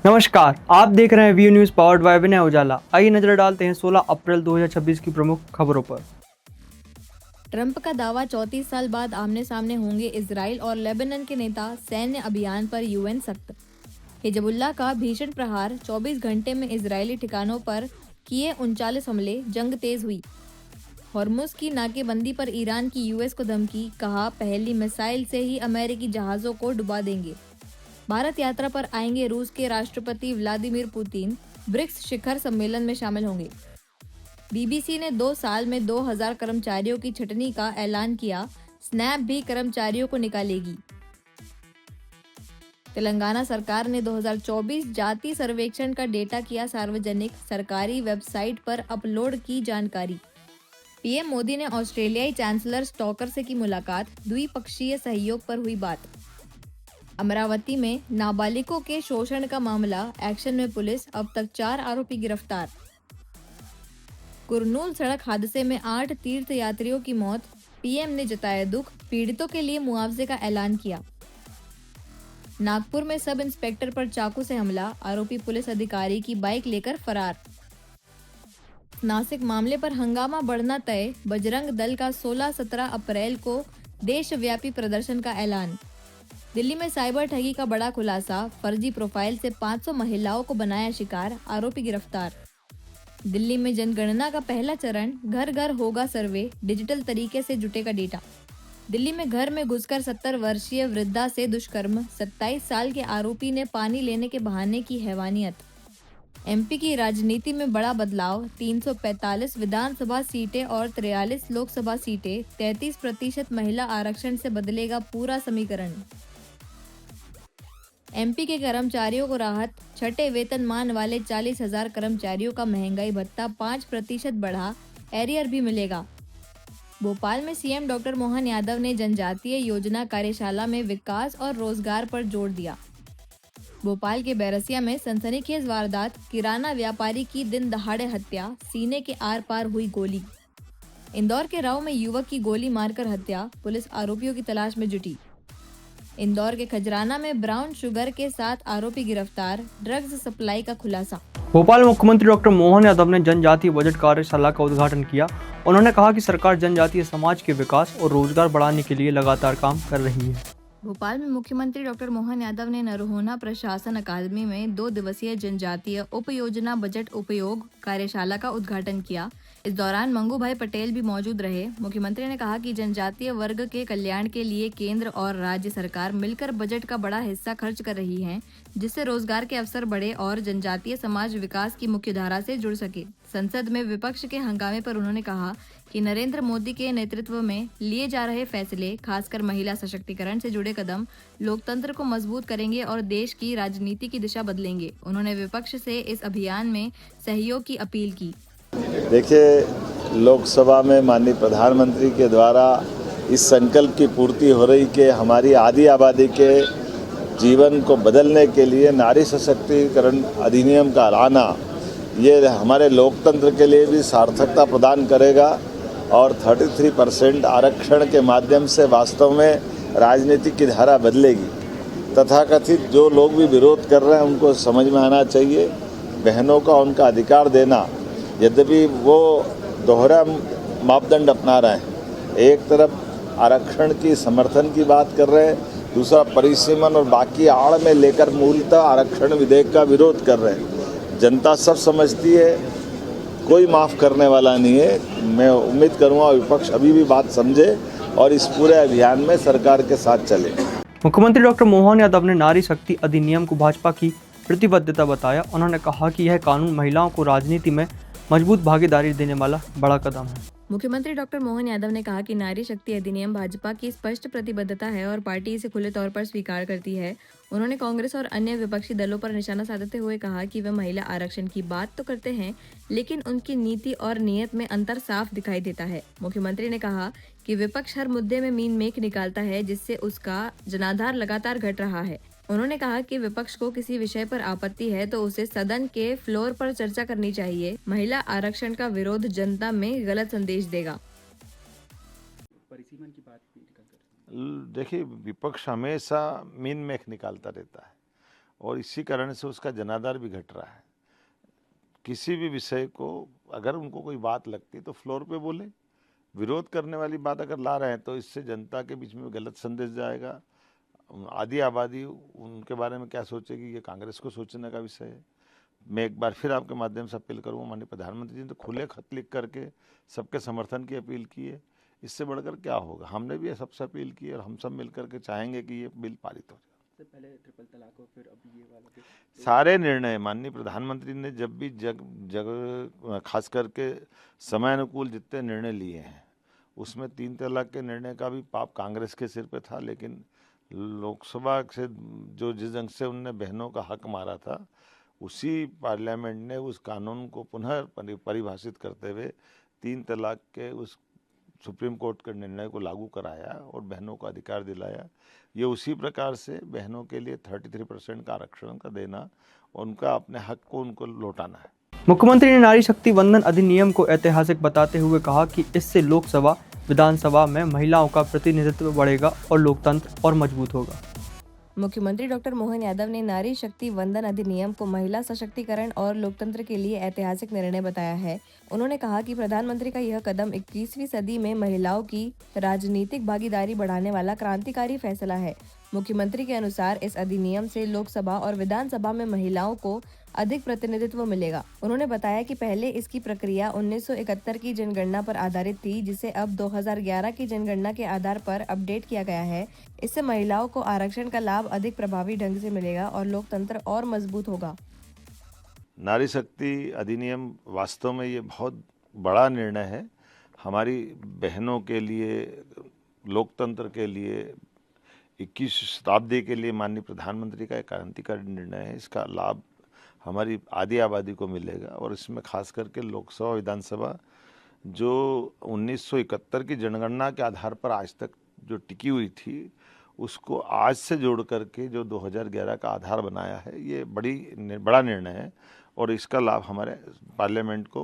नमस्कार, आप देख रहे हैं वी न्यूज़ पावर्ड बाय विनय उजाला। आइए नजर डालते हैं 16 अप्रैल 2026 की प्रमुख खबरों पर। ट्रंप का दावा 34 साल बाद आमने सामने होंगे इजराइल और लेबनान के नेता। सैन्य अभियान पर यूएन सख्त। हिजबुल्लाह का भीषण प्रहार। 24 घंटे में इजरायली ठिकानों पर किए 39 हमले। जंग तेज हुई। हॉर्मुज की नाकेबंदी पर ईरान की यूएस को धमकी। कहा, पहली मिसाइल से ही अमेरिकी जहाजों को डुबा देंगे। भारत यात्रा पर आएंगे रूस के राष्ट्रपति व्लादिमीर पुतिन। ब्रिक्स शिखर सम्मेलन में शामिल होंगे। बीबीसी ने 2 साल में 2000 कर्मचारियों की छटनी का ऐलान किया। स्नैप भी कर्मचारियों को निकालेगी। तेलंगाना सरकार ने 2024 जाति सर्वेक्षण का डेटा किया सार्वजनिक। सरकारी वेबसाइट पर अपलोड की जानकारी। पीएम मोदी ने ऑस्ट्रेलियाई चांसलर स्टॉकर से की मुलाकात। द्विपक्षीय सहयोग पर हुई बात। अमरावती में नाबालिगों के शोषण का मामला। एक्शन में पुलिस। अब तक 4 आरोपी गिरफ्तार। कुरनूल सड़क हादसे में 8 तीर्थ यात्रियों की मौत। पीएम ने जताया दुख। पीड़ितों के लिए मुआवजे का ऐलान किया। नागपुर में सब इंस्पेक्टर पर चाकू से हमला। आरोपी पुलिस अधिकारी की बाइक लेकर फरार। नासिक मामले पर हंगामा बढ़ना तय। बजरंग दल का 16-17 अप्रैल को देशव्यापी प्रदर्शन का ऐलान। दिल्ली में साइबर ठगी का बड़ा खुलासा। फर्जी प्रोफाइल से 500 महिलाओं को बनाया शिकार। आरोपी गिरफ्तार। दिल्ली में जनगणना का पहला चरण। घर घर होगा सर्वे। डिजिटल तरीके से जुटेगा डेटा। दिल्ली में घर में घुसकर 70 वर्षीय वृद्धा से दुष्कर्म। 27 साल के आरोपी ने पानी लेने के बहाने की हैवानियत। एमपी की राजनीति में बड़ा बदलाव। 345 विधानसभा सीटें और 43 लोकसभा सीटें। 33% महिला आरक्षण से बदलेगा पूरा समीकरण। एमपी के कर्मचारियों को राहत। छठे वेतनमान वाले 40,000 कर्मचारियों का महंगाई भत्ता 5% बढ़ा। एरियर भी मिलेगा। भोपाल में सीएम डॉक्टर मोहन यादव ने जनजातीय योजना कार्यशाला में विकास और रोजगार पर जोर दिया। भोपाल के बैरसिया में सनसनीखेज वारदात। किराना व्यापारी की दिन दहाड़े हत्या। सीने के आर पार हुई गोली। इंदौर के राव में युवक की गोली मारकर हत्या। पुलिस आरोपियों की तलाश में जुटी। इंदौर के खजराना में ब्राउन शुगर के साथ आरोपी गिरफ्तार। ड्रग्स सप्लाई का खुलासा। भोपाल में मुख्यमंत्री डॉक्टर मोहन यादव ने जनजातीय बजट कार्यशाला का उद्घाटन किया। उन्होंने कहा कि सरकार जनजातीय समाज के विकास और रोजगार बढ़ाने के लिए लगातार काम कर रही है। भोपाल में मुख्यमंत्री डॉक्टर मोहन यादव ने नरहोना प्रशासन अकादमी में 2 दिवसीय जनजातीय उपयोजना बजट उपयोग कार्यशाला का उद्घाटन किया। इस दौरान मंगू भाई पटेल भी मौजूद रहे। मुख्यमंत्री ने कहा कि जनजातीय वर्ग के कल्याण के लिए केंद्र और राज्य सरकार मिलकर बजट का बड़ा हिस्सा खर्च कर रही है, जिससे रोजगार के अवसर बढ़े और जनजातीय समाज विकास की मुख्य धारा से जुड़ सके। संसद में विपक्ष के हंगामे पर उन्होंने कहा कि नरेंद्र मोदी के नेतृत्व में लिए जा रहे फैसले, खासकर महिला सशक्तिकरण से जुड़े कदम, लोकतंत्र को मजबूत करेंगे और देश की राजनीति की दिशा बदलेंगे। उन्होंने विपक्ष से इस अभियान में सहयोग की अपील की। देखिए, लोकसभा में माननीय प्रधानमंत्री के द्वारा इस संकल्प की पूर्ति हो रही कि हमारी आधी आबादी के जीवन को बदलने के लिए नारी सशक्तिकरण अधिनियम का लाना, ये हमारे लोकतंत्र के लिए भी सार्थकता प्रदान करेगा और 33% आरक्षण के माध्यम से वास्तव में राजनीति की धारा बदलेगी। तथाकथित जो लोग भी विरोध कर रहे हैं उनको समझ में आना चाहिए, बहनों का उनका अधिकार देना, यद्यपि वो दोहरा मापदंड अपना रहे हैं। एक तरफ आरक्षण की समर्थन की बात कर रहे हैं, दूसरा परिसीमन और बाकी आड़ में लेकर मूलतः आरक्षण विधेयक का विरोध कर रहे हैं। जनता सब समझती है, कोई माफ़ करने वाला नहीं है। मैं उम्मीद करूँगा विपक्ष अभी भी बात समझे और इस पूरे अभियान में सरकार के साथ चले। मुख्यमंत्री डॉक्टर मोहन यादव ने नारी शक्ति अधिनियम को भाजपा की प्रतिबद्धता बताया। उन्होंने कहा कि यह कानून महिलाओं को राजनीति में मजबूत भागीदारी देने वाला बड़ा कदम है। मुख्यमंत्री डॉक्टर मोहन यादव ने कहा कि नारी शक्ति अधिनियम भाजपा की स्पष्ट प्रतिबद्धता है और पार्टी इसे खुले तौर पर स्वीकार करती है। उन्होंने कांग्रेस और अन्य विपक्षी दलों पर निशाना साधते हुए कहा कि वे महिला आरक्षण की बात तो करते हैं, लेकिन उनकी नीति और नीयत में अंतर साफ दिखाई देता है। मुख्यमंत्री ने कहा कि विपक्ष हर मुद्दे में मीन मेख निकालता है, जिससे उसका जनाधार लगातार घट रहा है। उन्होंने कहा कि विपक्ष को किसी विषय पर आपत्ति है तो उसे सदन के फ्लोर पर चर्चा करनी चाहिए। महिला आरक्षण का विरोध जनता में गलत संदेश देगा। परिसीमन की बात भी देखिए, विपक्ष हमेशा मीन मेख निकालता रहता है और इसी कारण से उसका जनाधार भी घट रहा है। किसी भी विषय को अगर उनको कोई बात लगती है तो फ्लोर पे बोले, विरोध करने वाली बात अगर ला रहे हैं तो इससे जनता के बीच में गलत संदेश जाएगा। आधी आबादी उनके बारे में क्या सोचेगी, ये कांग्रेस को सोचने का विषय है। मैं एक बार फिर आपके माध्यम से अपील करूँगा, माननीय प्रधानमंत्री जी ने तो खुले खत लिख करके सबके समर्थन की अपील की है, इससे बढ़कर क्या होगा। हमने भी सबसे अपील की और हम सब मिलकर के चाहेंगे कि ये बिल पारित हो जाए। से पहले ट्रिपल तलाक हो, फिर अब ये वाला भी। सारे निर्णय माननीय प्रधानमंत्री ने जब भी जग खास करके समय अनुकूल जितने निर्णय लिए हैं उसमें 3 तलाक के निर्णय का भी पाप कांग्रेस के सिर पे था, लेकिन लोकसभा से जो जिस ढंग से उनने बहनों का हक मारा था उसी पार्लियामेंट ने उस कानून को पुनः परिभाषित करते हुए 3 तलाक के उस सुप्रीम कोर्ट के निर्णय को लागू कराया और बहनों को अधिकार दिलाया। ये उसी प्रकार से बहनों के लिए 33% का आरक्षण का देना, उनका अपने हक को उनको लौटाना है। मुख्यमंत्री ने नारी शक्ति वंदन अधिनियम को ऐतिहासिक बताते हुए कहा कि इससे लोकसभा विधानसभा में महिलाओं का प्रतिनिधित्व बढ़ेगा और लोकतंत्र और मजबूत होगा। मुख्यमंत्री डॉक्टर मोहन यादव ने नारी शक्ति वंदन अधिनियम को महिला सशक्तिकरण और लोकतंत्र के लिए ऐतिहासिक निर्णय बताया है। उन्होंने कहा कि प्रधानमंत्री का यह कदम 21वीं सदी में महिलाओं की राजनीतिक भागीदारी बढ़ाने वाला क्रांतिकारी फैसला है। मुख्यमंत्री के अनुसार इस अधिनियम से लोकसभा और विधानसभा में महिलाओं को अधिक प्रतिनिधित्व मिलेगा। उन्होंने बताया कि पहले इसकी प्रक्रिया 1971 की जनगणना पर आधारित थी, जिसे अब 2011 की जनगणना के आधार पर अपडेट किया गया है। इससे महिलाओं को आरक्षण का लाभ अधिक प्रभावी ढंग से मिलेगा और लोकतंत्र और मजबूत होगा। नारी शक्ति अधिनियम वास्तव में ये बहुत बड़ा निर्णय है हमारी बहनों के लिए, लोकतंत्र के लिए, 21वीं शताब्दी के लिए। माननीय प्रधानमंत्री का एक क्रांतिकारी निर्णय है। इसका लाभ हमारी आधी आबादी को मिलेगा और इसमें खास करके लोकसभा विधानसभा जो 1971 की जनगणना के आधार पर आज तक जो टिकी हुई थी उसको आज से जोड़ करके जो 2011 का आधार बनाया है, ये बड़ा निर्णय है और इसका लाभ हमारे पार्लियामेंट को,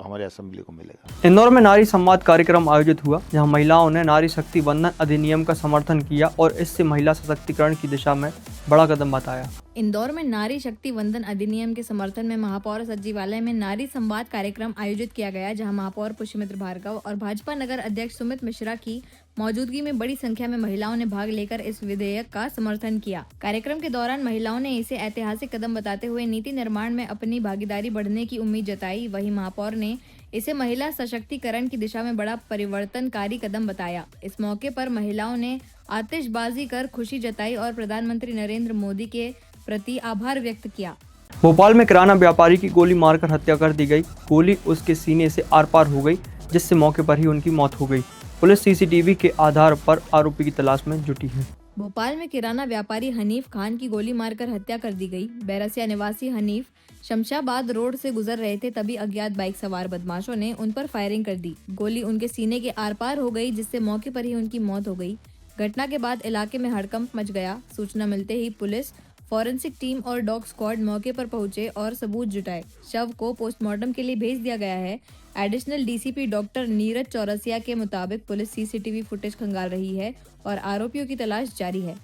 हमारे असेंबली को मिलेगा। इंदौर में नारी संवाद कार्यक्रम आयोजित हुआ, जहां महिलाओं ने नारी शक्ति वंदन अधिनियम का समर्थन किया और इससे महिला सशक्तिकरण की दिशा में बड़ा कदम बताया। इंदौर में नारी शक्ति वंदन अधिनियम के समर्थन में महापौर सचिवालय में नारी संवाद कार्यक्रम आयोजित किया गया, जहां महापौर पुष्यमित्र भार्गव और भाजपा नगर अध्यक्ष सुमित मिश्रा की मौजूदगी में बड़ी संख्या में महिलाओं ने भाग लेकर इस विधेयक का समर्थन किया। कार्यक्रम के दौरान महिलाओं ने इसे ऐतिहासिक कदम बताते हुए नीति निर्माण में अपनी भागीदारी बढ़ने की उम्मीद जताई। वहीं महापौर ने इसे महिला सशक्तिकरण की दिशा में बड़ा परिवर्तनकारी कदम बताया। इस मौके पर महिलाओं ने आतिशबाजी कर खुशी जताई और प्रधानमंत्री नरेंद्र मोदी के प्रति आभार व्यक्त किया। भोपाल में किराना व्यापारी की गोली मारकर हत्या कर दी गई। गोली उसके सीने से आर पार हो गई, जिससे मौके पर ही उनकी मौत हो गई। पुलिस सीसीटीवी के आधार पर आरोपी की तलाश में जुटी है। भोपाल में किराना व्यापारी हनीफ खान की गोली मारकर हत्या कर दी गई। बैरसिया निवासी हनीफ शमशाबाद रोड से गुजर रहे थे, तभी अज्ञात बाइक सवार बदमाशों ने उन पर फायरिंग कर दी। गोली उनके सीने के आर पार हो गई, जिससे मौके पर ही उनकी मौत हो गई। घटना के बाद इलाके में हड़कंप मच गया। सूचना मिलते ही पुलिस, फॉरेंसिक टीम और डॉग स्क्वाड मौके पर पहुंचे और सबूत जुटाए। शव को पोस्टमार्टम के लिए भेज दिया गया है। Additional DCP doctor Neeraj Chaurasia के मुताबिक पुलिस सीसीटीवी फुटेज खंगाल रही है और आरोपियों की तलाश जारी है।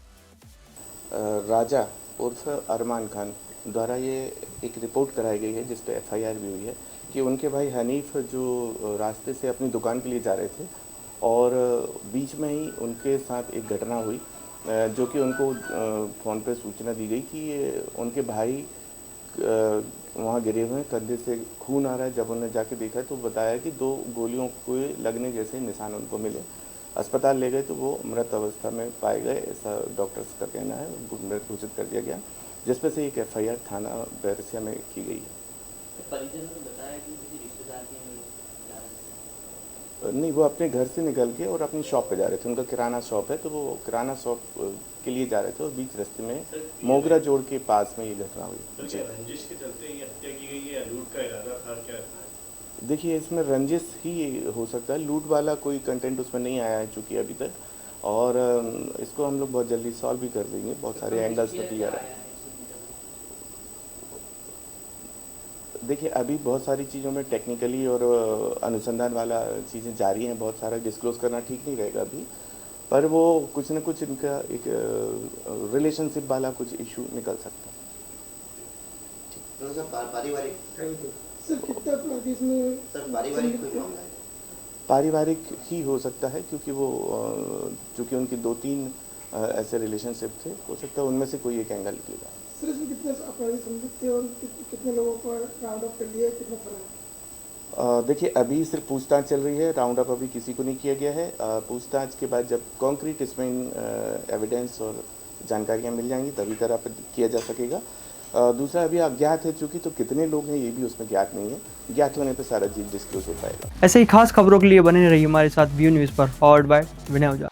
राजा उर्फ अरमान खान द्वारा ये एक रिपोर्ट कराई गई है, जिस पे एफआईआर भी हुई है कि उनके भाई हनीफ जो रास्ते से अपनी दुकान के लिए जा रहे थे और बीच में ही उनके साथ एक घटना हुई, जो कि उनको फ़ोन पे सूचना दी गई कि उनके भाई वहाँ गिरे हुए हैं, कंधे से खून आ रहा है। जब उन्होंने जाके देखा तो बताया कि 2 गोलियों को लगने जैसे निशान उनको मिले। अस्पताल ले गए तो वो मृत अवस्था में पाए गए, ऐसा डॉक्टर्स का कहना है। उनको मृत घोषित कर दिया गया, जिस पर से एक एफआईआर थाना बैरसिया में की गई है। परिजनों ने बताया कि किसी रिश्तेदार के नहीं, वो अपने घर से निकल के और अपनी शॉप पे जा रहे थे। उनका किराना शॉप है, तो वो किराना शॉप के लिए जा रहे थे और बीच रास्ते में मोगरा जोड़ के पास में ये घटना हुई। रंजिश के चलते ये हत्या की गई है, लूट का इरादा था क्या? देखिए, इसमें रंजिश ही हो सकता है, लूट वाला कोई कंटेंट उसमें नहीं आया है चूँकि अभी तक, और इसको हम लोग बहुत जल्दी सॉल्व भी कर देंगे। बहुत सारे एंगल्स पर दिया रहा है। देखिए, अभी बहुत सारी चीज़ों में टेक्निकली और अनुसंधान वाला चीज़ें जारी हैं। बहुत सारा डिस्क्लोज करना ठीक नहीं रहेगा अभी, पर वो कुछ न कुछ इनका एक रिलेशनशिप वाला कुछ इशू निकल सकता है। थोड़ा सा पारिवारिक सर कितना अपराधी इसमें सर पारिवारिक कोई मामला है? पारिवारिक ही हो सकता है, क्योंकि वो चूँकि उनकी 2-3 ऐसे रिलेशनशिप थे, हो सकता है उनमें से कोई एक एंगल निकलेगा। सर इसमें कितने अपराधी संदिग्ध थे और कितने लोगों पर राउंड अप कर लिया, कितना फरार? देखिए, अभी सिर्फ पूछताछ चल रही है, राउंड अप अभी किसी को नहीं किया गया है। पूछताछ के बाद जब कॉन्क्रीट इसमें एविडेंस और जानकारियाँ मिल जाएंगी तभी करा किया जा सकेगा। दूसरा, अभी अज्ञात है चूँकि, तो कितने लोग हैं ये भी उसमें ज्ञात नहीं है। ज्ञात होने पर सारा चीज़ डिस्क्लोज हो पाएगा। ऐसे ही खास खबरों के लिए बने रहिए हमारे साथ व्यू न्यूज़ पर, फॉरवर्ड बाय विनय ओझा।